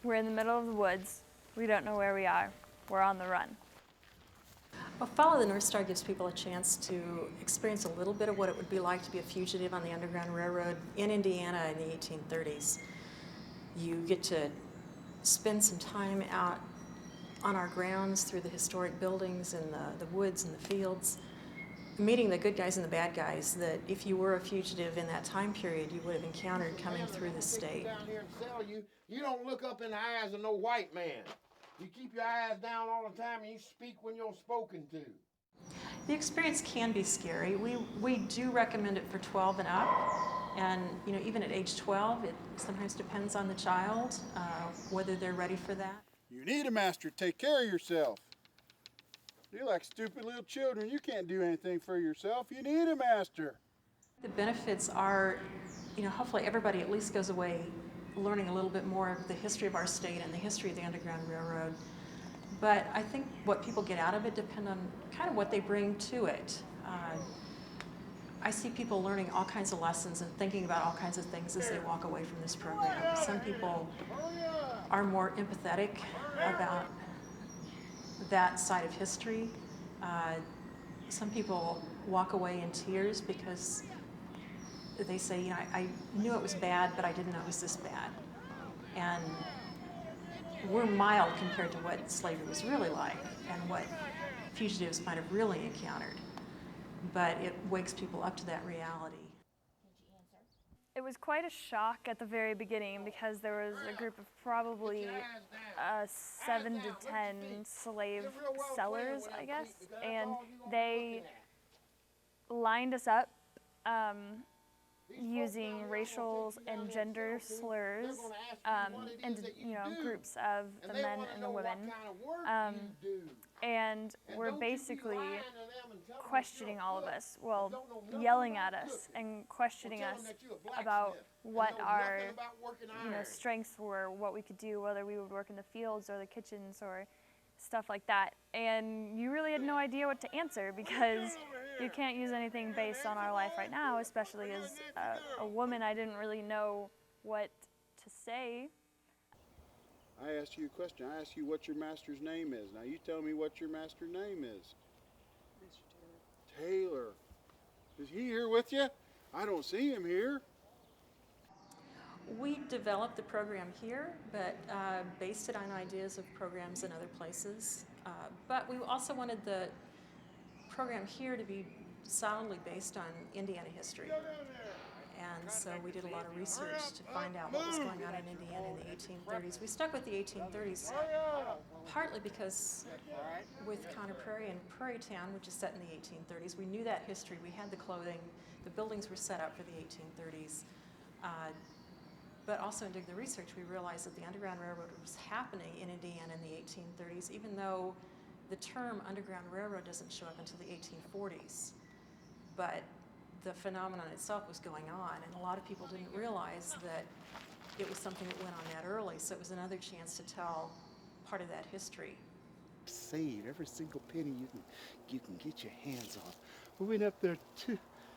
We're in the middle of the woods. We don't know where we are. We're on the run. Well, Follow the North Star gives people a chance to experience a little bit of what it would be like to be a fugitive on the Underground Railroad in Indiana in the 1830s. You get to spend some time out on our grounds through the historic buildings and the woods and the fields, meeting the good guys and the bad guys that if you were a fugitive in that time period, you would have encountered coming through the state. Down here and sell you, you don't look up in the eyes of no white man. You keep your eyes down all the time and you speak when you're spoken to. The experience can be scary. We do recommend it for 12 and up. And even at age 12, it sometimes depends on the child, whether they're ready for that. You need a master to take care of yourself. You're like stupid little children. You can't do anything for yourself. You need a master. The benefits are, hopefully everybody at least goes away learning a little bit more of the history of our state and the history of the Underground Railroad. But I think what people get out of it depends on kind of what they bring to it. I see people learning all kinds of lessons and thinking about all kinds of things as they walk away from this program. Some people are more empathetic about that side of history. Some people walk away in tears because they say, I knew it was bad, but I didn't know it was this bad. And we're mild compared to what slavery was really like and what fugitives might have really encountered. But it wakes people up to that reality. It was quite a shock at the very beginning because there was a group of probably 7 to 10 slave sellers, I guess, and they lined us up using racial and gender slurs into groups of the men and the women, and were basically questioning all of us, yelling at us and questioning us about what our strengths were, what we could do, whether we would work in the fields or the kitchens or stuff like that. And you really had no idea what to answer because you can't use anything based on our life right now, especially as a woman. I didn't really know what to say. I asked you a question. I asked you what your master's name is. Now you tell me what your master's name is. Mr. Taylor. Is he here with you? I don't see him here. We developed the program here, but based it on ideas of programs in other places. But we also wanted the program here to be solidly based on Indiana history. And so we did a lot of research to find out what was going on in Indiana in the 1830s. We stuck with the 1830s partly because with Conner Praire and Prairie Town, which is set in the 1830s, we knew that history. We had the clothing. The buildings were set up for the 1830s. But also in doing the research, we realized that the Underground Railroad was happening in Indiana in the 1830s, even though the term Underground Railroad doesn't show up until the 1840s. But the phenomenon itself was going on, and a lot of people didn't realize that it was something that went on that early, so it was another chance to tell part of that history. Save every single penny you can get your hands on. We've been up there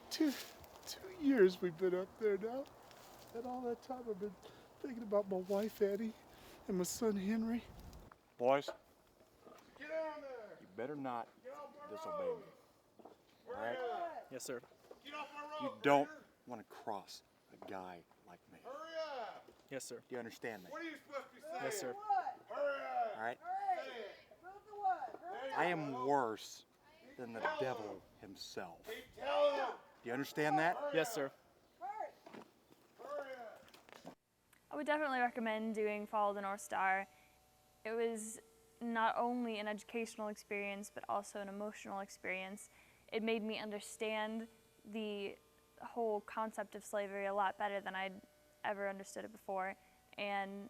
two years we've been up there now. And all that time I've been thinking about my wife, Eddie, and my son, Henry. Boys, Get on there. you better not disobey me. All right? Yes, sir. Get off my You road. don't want to cross a guy like me. Hurry up. Yes, sir. Do you understand me? What are you supposed to be saying? Yes, sir. Hurry up. All right? Say it. I am worse than the devil himself. Do Keep telling them. you understand that? Yes, sir. Hurry up. I would definitely recommend doing Follow the North Star. It was not only an educational experience, but also an emotional experience. It made me understand the whole concept of slavery a lot better than I'd ever understood it before. And,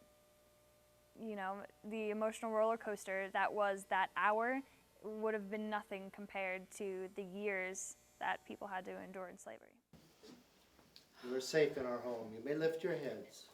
the emotional roller coaster that was that hour would have been nothing compared to the years that people had to endure in slavery. You are safe in our home. You may lift your heads.